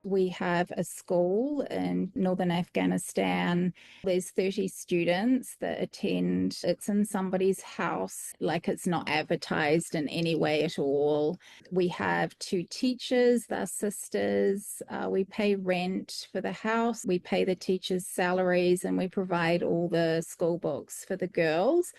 We have a school in northern Afghanistan. There's 30 students that attend. It's in somebody's house, like it's not advertised in any way at all. We have 2 teachers, they're sisters. We pay rent for the house. We pay the teachers' salaries, and we provide all the school books for the girls.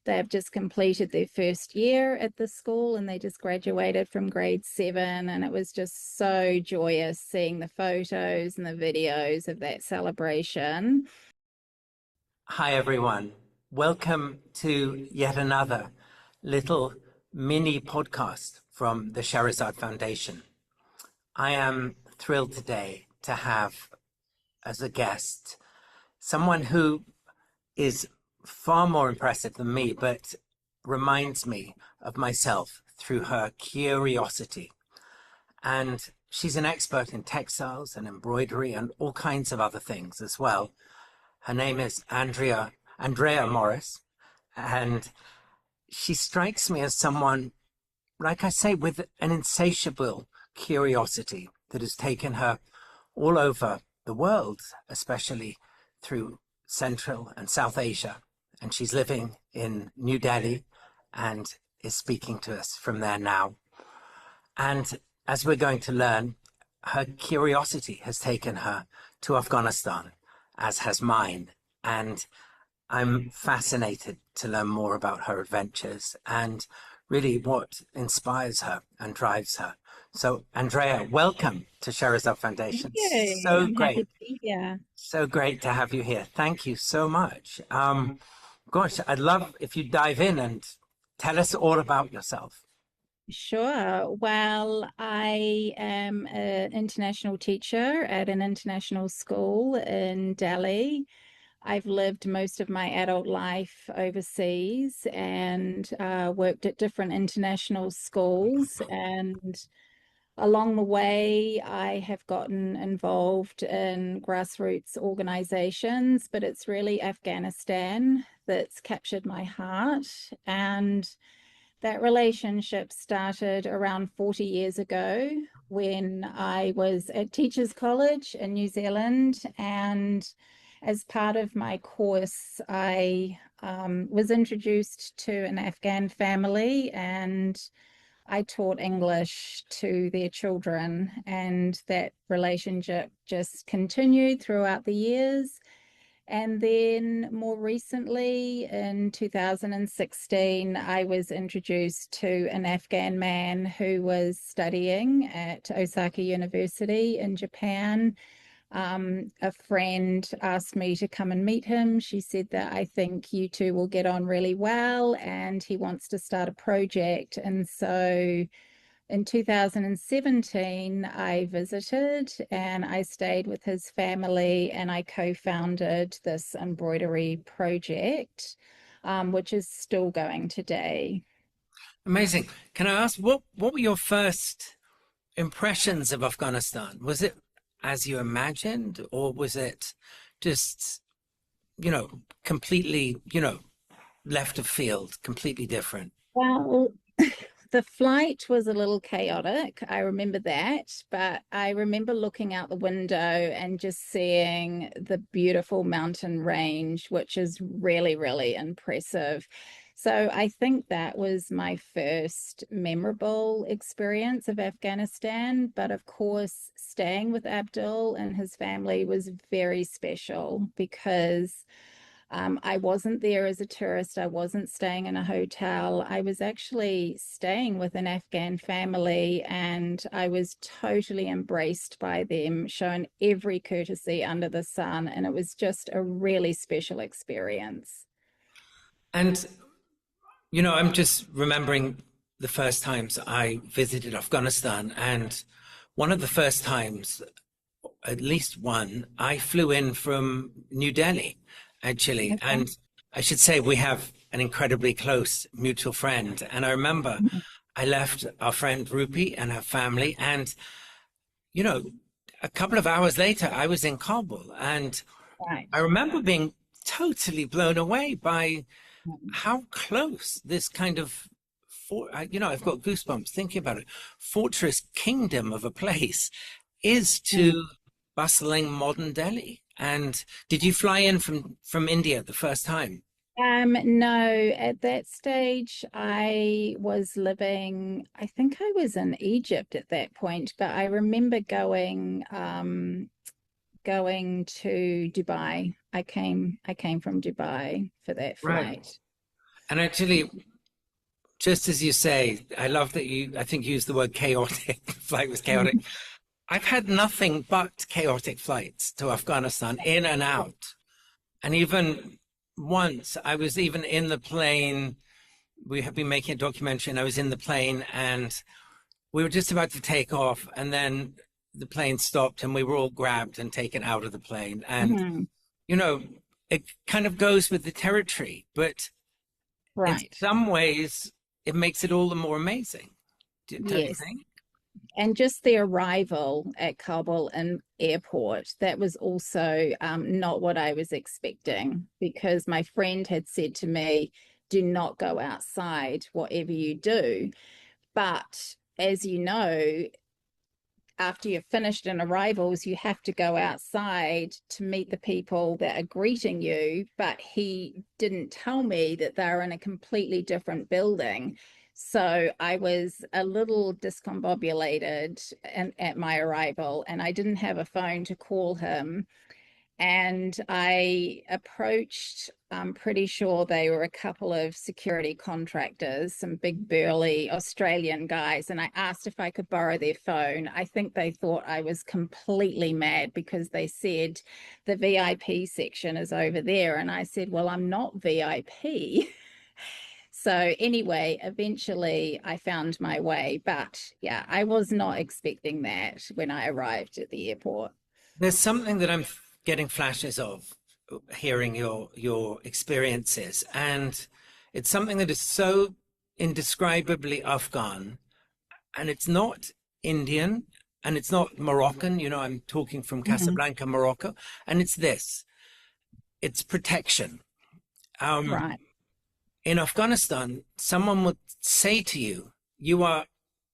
They've just completed their first year at the school, and they just graduated from grade 7. And it was just so joyous seeing the photos and the videos of that celebration. Hi, everyone. Welcome to yet another little mini podcast from the Shahrazad Foundation. I am thrilled today to have as a guest someone who is far more impressive than me, but reminds me of myself through her curiosity. And she's an expert in textiles and embroidery and all kinds of other things as well. Her name is Andrea Morris, and she strikes me as someone, like I say, with an insatiable curiosity that has taken her all over the world, especially through Central and South Asia. And she's living in New Delhi and is speaking to us from there now. And as we're going to learn, her curiosity has taken her to Afghanistan, as has mine. And I'm fascinated to learn more about her adventures and really what inspires her and drives her. So, Andrea, welcome to Shahrazad Foundation. Yay, So I'm great. happy to be here. So great to have you here. Thank you so much. Gosh, I'd love if you dive in and tell us all about yourself. Sure. Well, I am an international teacher at an international school in Delhi. I've lived most of my adult life overseas and worked at different international schools. And along the way, I have gotten involved in grassroots organizations, but it's really Afghanistan that's captured my heart. And that relationship started around 40 years ago when I was at Teachers College in New Zealand. And as part of my course, I was introduced to an Afghan family, and I taught English to their children, and that relationship just continued throughout the years. And then more recently, in 2016, I was introduced to an Afghan man who was studying at Osaka University in Japan. A friend asked me to come and meet him. She said that I think you two will get on really well, and he wants to start a project. And so in 2017, I visited and I stayed with his family, and I co-founded this embroidery project, which is still going today. Amazing. Can I ask, what were your first impressions of Afghanistan? Was it as you imagined, or was it just, completely, left of field, completely different? Well, the flight was a little chaotic. I remember that, but I remember looking out the window and just seeing the beautiful mountain range, which is really, really impressive. So I think that was my first memorable experience of Afghanistan. But of course, staying with Abdul and his family was very special because I wasn't there as a tourist. I wasn't staying in a hotel. I was actually staying with an Afghan family, and I was totally embraced by them, shown every courtesy under the sun. And it was just a really special experience. And, I'm just remembering the first times I visited Afghanistan. And one of the first times, at least one, I flew in from New Delhi, actually. Okay. And I should say we have an incredibly close mutual friend. And I remember I left our friend Rupi and her family. And, a couple of hours later, I was in Kabul. And Right. I remember being totally blown away by how close this kind of, I've got goosebumps thinking about it, fortress kingdom of a place is to bustling modern Delhi. And did you fly in from India the first time? No, at that stage, I was living, I think I was in Egypt at that point, but I remember going to Dubai. I came from Dubai for that Right. flight. And actually, just as you say, I love that you, I think, used the word chaotic. The flight was chaotic. Mhm. I've had nothing but chaotic flights to Afghanistan, in and out. And even once, I was even in the plane. We have been making a documentary, and I was in the plane, and we were just about to take off, and then the plane stopped, and we were all grabbed and taken out of the plane. And, Mhm. you know, it kind of goes with the territory, but in Right. some ways, it makes it all the more amazing. Don't you Yes. think? And just the arrival at Kabul and airport, that was also not what I was expecting because my friend had said to me, do not go outside, whatever you do. But as you know, after you've finished in arrivals, you have to go outside to meet the people that are greeting you. But he didn't tell me that they're in a completely different building. So I was a little discombobulated at my arrival, and I didn't have a phone to call him. And I approached, I'm pretty sure they were a couple of security contractors, some big burly Australian guys, and I asked if I could borrow their phone. I think they thought I was completely mad because they said the VIP section is over there. And I said, well, I'm not VIP. So anyway, eventually I found my way. But yeah, I was not expecting that when I arrived at the airport. There's something that I'm getting flashes of, hearing your experiences, and it's something that is so indescribably Afghan, and it's not Indian, and it's not Moroccan. I'm talking from Mhm. Casablanca, Morocco, and it's this. It's protection. Um, Right. in Afghanistan, someone would say to you, "You are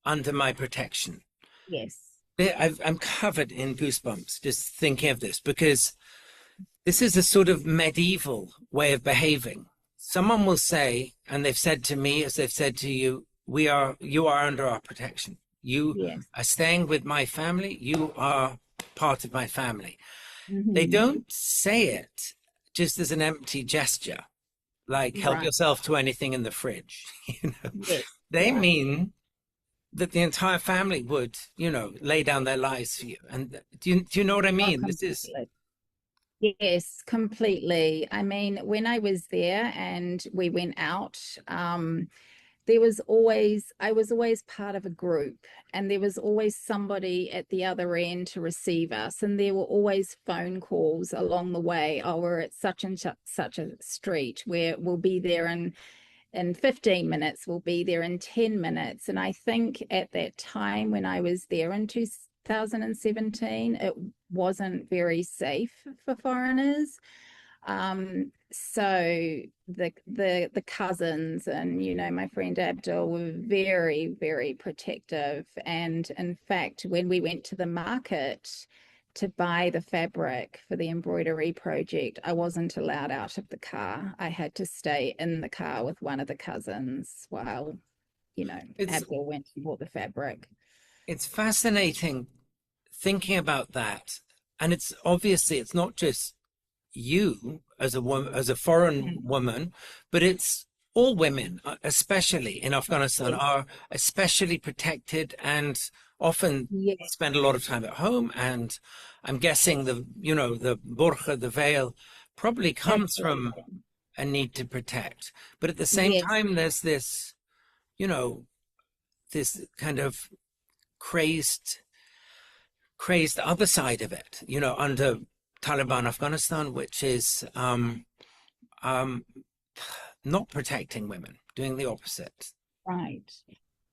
under my protection." Yes. I'm covered in goosebumps just thinking of this because this is a sort of medieval way of behaving. Someone will say, and they've said to me, as they've said to you, you are under our protection. You Yes. are staying with my family. You are part of my family. They Hmm. don't say it just as an empty gesture, like help Right. yourself to anything in the fridge. Yes. They Right. mean that the entire family would, lay down their lives for you. And do you know what I Oh, mean? This is completely. Yes, completely. I mean, when I was there and we went out, I was always part of a group, and there was always somebody at the other end to receive us. And there were always phone calls along the way. Oh, we're at such and such a street where we'll be there in 15 minutes, we'll be there in 10 minutes. And I think at that time when I was there in 2017, it wasn't very safe for foreigners. So the cousins and my friend Abdul were very, very protective. And in fact, when we went to the market to buy the fabric for the embroidery project, I wasn't allowed out of the car. I had to stay in the car with one of the cousins while, it's Abdul went and bought the fabric. it's fascinating thinking about that. And it's obviously it's not just you as a woman, as a foreign Mm. woman, but it's all women, especially in Afghanistan, Yes. are especially protected and often Yes, spend a lot of time at home. And I'm guessing the burqa, the veil, probably comes from absolutely. a need to protect. But at the same Yes. time, there's you know, this kind of crazed crazed other side of it, under Taliban Afghanistan, which is um, not protecting women, doing the opposite. Right.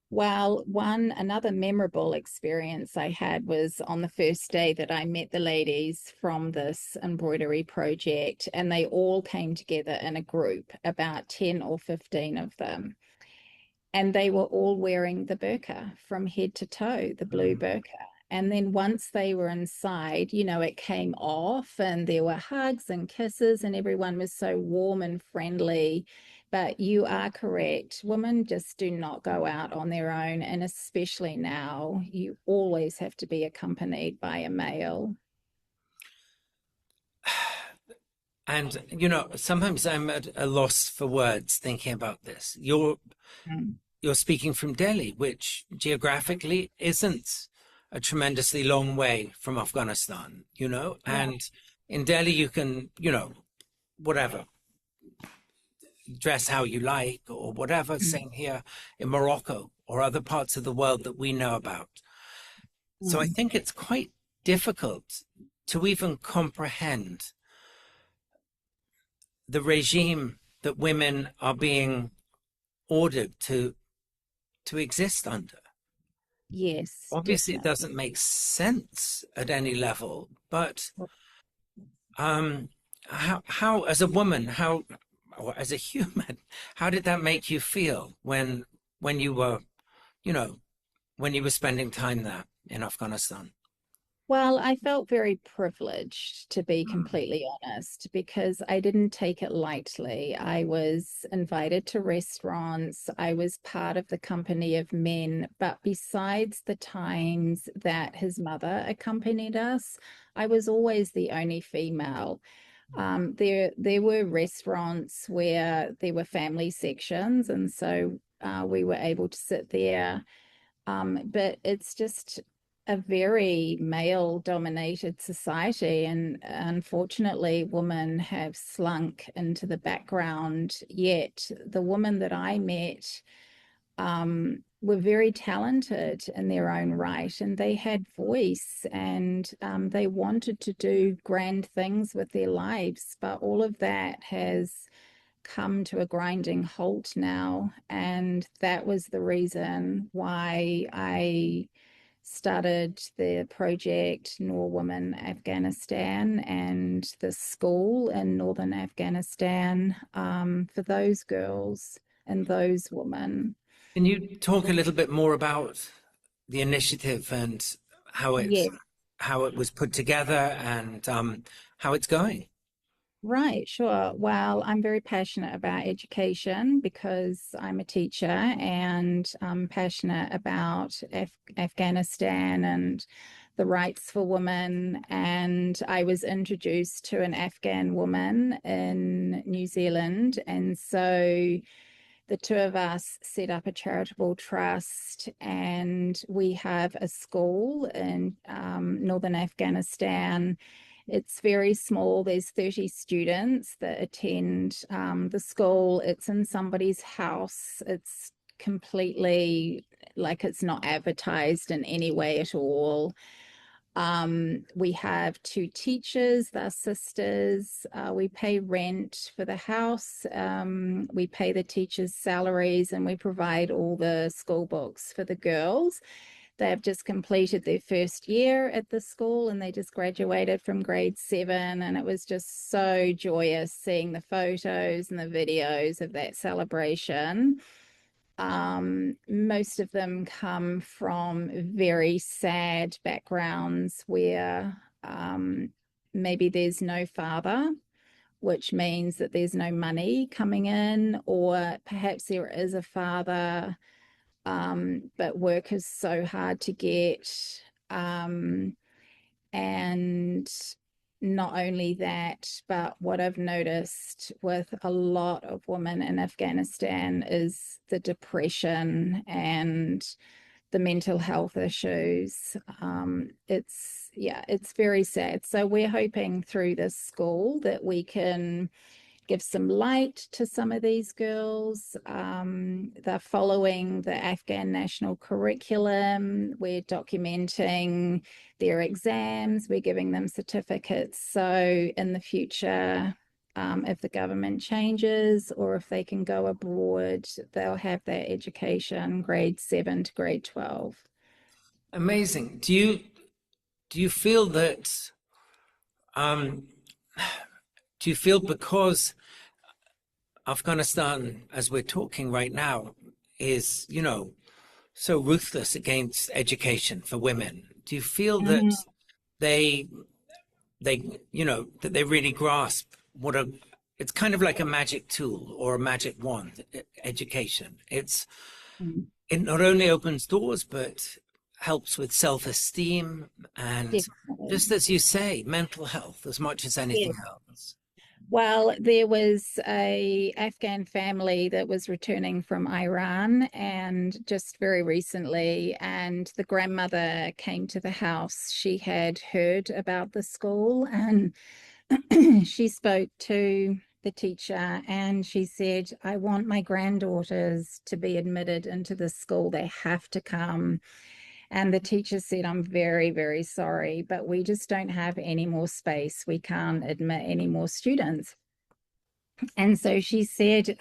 Well, another memorable experience I had was on the first day that I met the ladies from this embroidery project, and they all came together in a group, about 10 or 15 of them. And they were all wearing the burqa from head to toe, the blue Mm. burqa. And then once they were inside, it came off and there were hugs and kisses and everyone was so warm and friendly. But you are correct. Women just do not go out on their own. And especially now, you always have to be accompanied by a male. And, sometimes I'm at a loss for words thinking about this. Mm. You're speaking from Delhi, which geographically isn't a tremendously long way from Afghanistan, Right. and in Delhi you can, whatever, dress how you like or whatever. Mm. Same here in Morocco or other parts of the world that we know about. So I Mm. think it's quite difficult to even comprehend the regime that women are being ordered to exist under. Yes, Obviously, it definitely. doesn't make sense at any level, but um, how as a woman, or as a human, how did that make you feel when you were, you know, when you were spending time there in Afghanistan? Well, I felt very privileged, to be Hmm. completely honest, because I didn't take it lightly. I was invited to restaurants. I was part of the company of men. But besides the times that his mother accompanied us, I was always the only female. There were restaurants where there were family sections, and so we were able to sit there, but it's just a very male dominated society. And unfortunately, women have slunk into the background. Yet the women that I met were very talented in their own right, and they had voice, and they wanted to do grand things with their lives. But all of that has come to a grinding halt now. And that was the reason why I started the project Noor Women Afghanistan and the school in northern Afghanistan, for those girls and those women. Can you talk a little bit more about the initiative and how it Yeah. how it was put together and how it's going? Right, sure. Well, I'm very passionate about education because I'm a teacher, and I'm passionate about Afghanistan and the rights for women. And I was introduced to an Afghan woman in New Zealand. And so the two of us set up a charitable trust, and we have a school in northern Afghanistan. It's very small. There's 30 students that attend the school. It's in somebody's house. It's completely, like, it's not advertised in any way at all. We have two teachers, they're sisters. We pay rent for the house. We pay the teachers' salaries, and we provide all the school books for the girls. They have just completed their first year at the school, and they just graduated from grade 7. And it was just so joyous seeing the photos and the videos of that celebration. Most of them come from very sad backgrounds where maybe there's no father, which means that there's no money coming in, or perhaps there is a father, but work is so hard to get. Um, and not only that, but what I've noticed with a lot of women in Afghanistan is the depression and the mental health issues. Yeah, it's very sad. So we're hoping through this school that we can give some light to some of these girls. They're following the Afghan national curriculum. We're documenting their exams. We're giving them certificates. So in the future, if the government changes or if they can go abroad, they'll have their education grade 7 to grade 12. Amazing. Do you feel that um, do you feel because Afghanistan, as we're talking right now, is, so ruthless against education for women, Do you feel that Mm. they that they really grasp what a it's kind of like a magic tool or a magic wand, education. Mm. It not only opens doors, but helps with self-esteem and, Definitely. just as you say, mental health as much as anything Yes. else. Well, there was a Afghan family that was returning from Iran and just very recently, and the grandmother came to the house. She had heard about the school and she spoke to the teacher and she said, I want my granddaughters to be admitted into the school. They have to come. And the teacher said, I'm very, very sorry, but we just don't have any more space. We can't admit any more students. And so she said,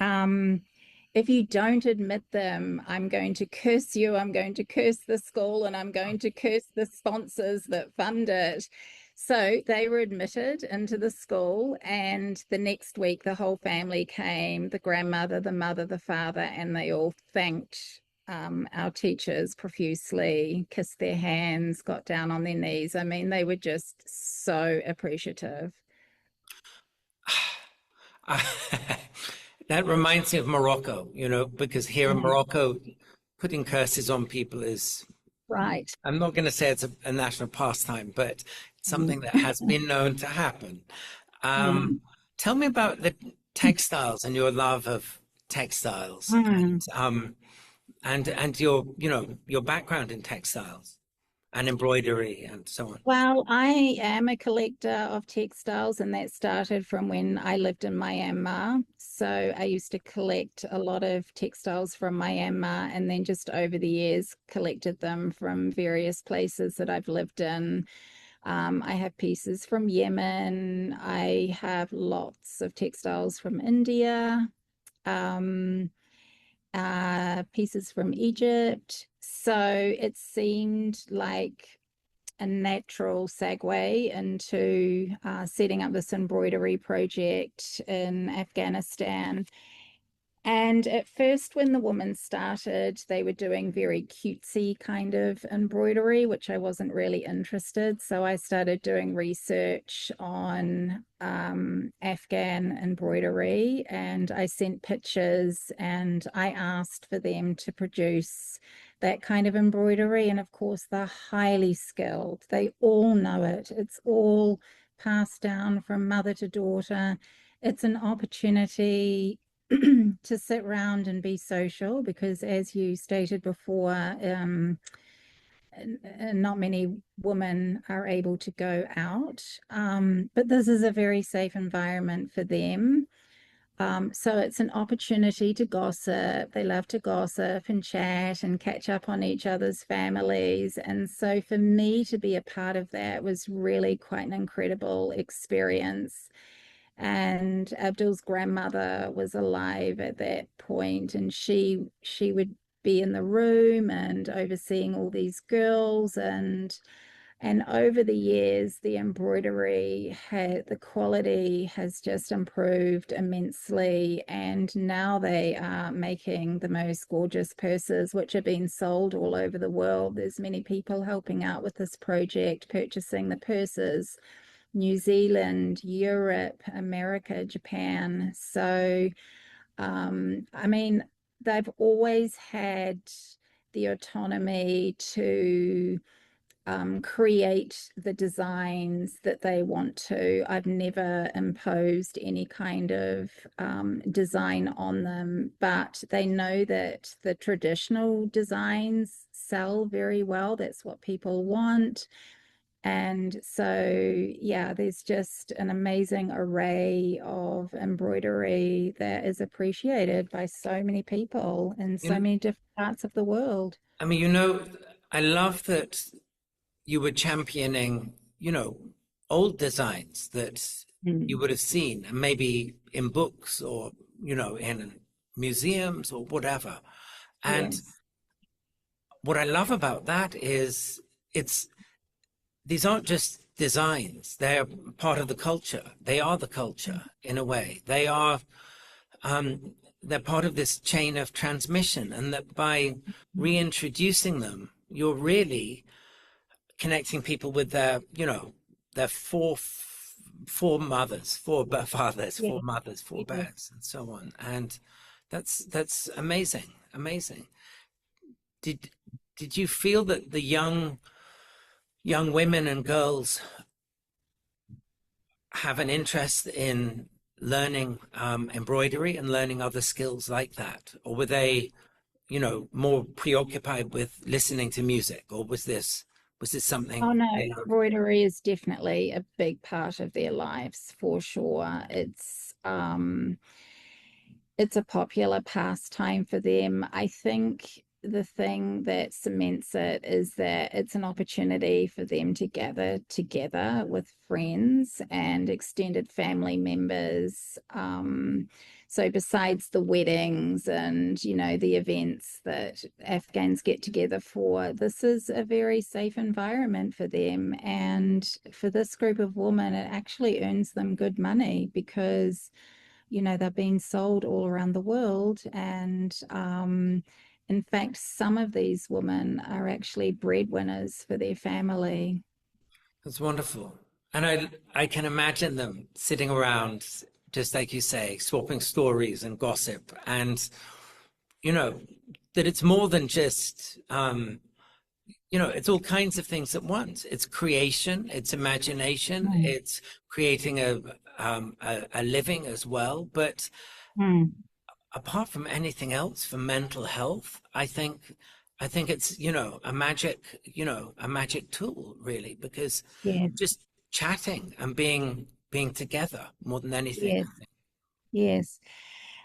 if you don't admit them, I'm going to curse you. I'm going to curse the school and I'm going to curse the sponsors that fund it. So they were admitted into the school. And the next week, the whole family came, the grandmother, the mother, the father, and they all thanked our teachers profusely, kissed their hands, got down on their knees. I mean, they were just so appreciative. That reminds me of Morocco, because here in Mm. Morocco, putting curses on people is, Right. I'm not going to say it's a national pastime, but it's something that has been known to happen. Um, Mm. Tell me about the textiles and your love of textiles Mm. and your, your background in textiles and embroidery and so on. Well, I am a collector of textiles, and that started from when I lived in Myanmar. So I used to collect a lot of textiles from Myanmar, and then just over the years, collected them from various places that I've lived in. I have pieces from Yemen. I have lots of textiles from India, um, pieces from Egypt. So it seemed like a natural segue into setting up this embroidery project in Afghanistan. And at first, when the women started, they were doing very cutesy kind of embroidery, which I wasn't really interested. So I started doing research on Afghan embroidery and I sent pictures and I asked for them to produce that kind of embroidery. And of course, they're highly skilled. They all know it. It's all passed down from mother to daughter. It's an opportunity to sit around and be social because, as you stated before, not many women are able to go out. But this is a very safe environment for them. So it's an opportunity to gossip. They love to gossip and chat and catch up on each other's families. And so for me to be a part of that was really quite an incredible experience. And Abdul's grandmother was alive at that point, and she would be in the room and overseeing all these girls and over the years the embroidery had the quality has just improved immensely, and now they are making the most gorgeous purses which are being sold all over the world. There's many people helping out with this project, purchasing the purses. New Zealand, Europe, America, Japan. So, I mean, they've always had the autonomy to create the designs that they want to. I've never imposed any kind of design on them, but they know that the traditional designs sell very well. That's what people want. And so, yeah, there's just an amazing array of embroidery that is appreciated by so many people in so You, many different parts of the world. I mean, I love that you were championing, old designs that you Mm. would have seen, and maybe in books or, in museums or whatever. And Yes. what I love about that is it's these aren't just designs, they're part of the culture. They are the culture in a way. Um, they're part of this chain of transmission, and that by reintroducing them, you're really connecting people with their, their four mothers, fathers, Yeah, four mothers, four yeah. bears, and so on. And that's amazing, amazing. Did did you feel that the young women and girls have an interest in learning embroidery and learning other skills like that, or were they, more preoccupied with listening to music, or was this Oh something no, they embroidery is definitely a big part of their lives for sure. It's a popular pastime for them. I think the thing that cements it is that it's an opportunity for them to gather together with friends and extended family members. So besides the weddings and, the events that Afghans get together for, this is a very safe environment for them. And for this group of women, it actually earns them good money because they're being sold all around the world. And in fact, some of these women are actually breadwinners for their family. That's wonderful. And I can imagine them sitting around, just like you say, swapping stories and gossip. And, you know, that it's more than just, it's all kinds of things at once. It's creation, it's imagination, Mm. it's creating a living as well. But Mm. apart from anything else, for mental health, I think it's, a magic tool, really, because Yes, just chatting and being together more than anything. yes, yes.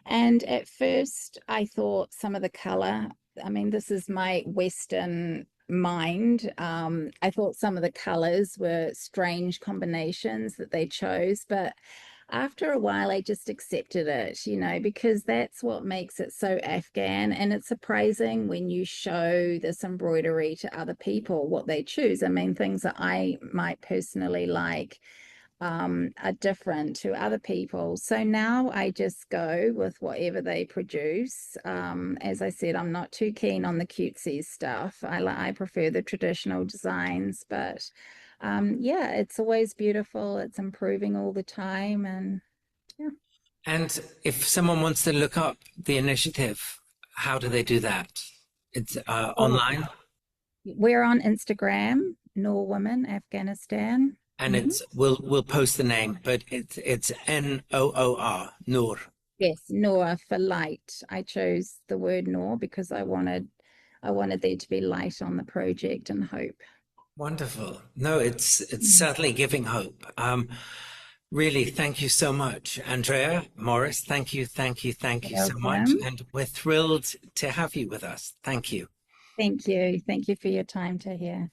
And at first, I thought some of the color, I mean, this is my Western mind. I thought some of the colors were strange combinations that they chose, but after a while, I just accepted it, because that's what makes it so Afghan. And it's surprising when you show this embroidery to other people what they choose. I mean, things that I might personally like are different to other people. So now I just go with whatever they produce. As I said, I'm not too keen on the cutesy stuff. I prefer the traditional designs, but yeah, it's always beautiful. It's improving all the time, and yeah. And if someone wants to look up the initiative, how do they do that? It's Oh, online, we're on Instagram, Noor Women, Afghanistan. and Hmm. it's we'll post the name, but it's Noor, Noor. Yes, Noor for light. I chose the word Noor because I wanted there to be light on the project and hope. Wonderful. No, it's Mm. certainly giving hope. Really, thank you so much, Andrea Morris. Thank you, thank you, thank you so much, Welcome. and we're thrilled to have you with us. Thank you. Thank you. Thank you for your time, Tahir.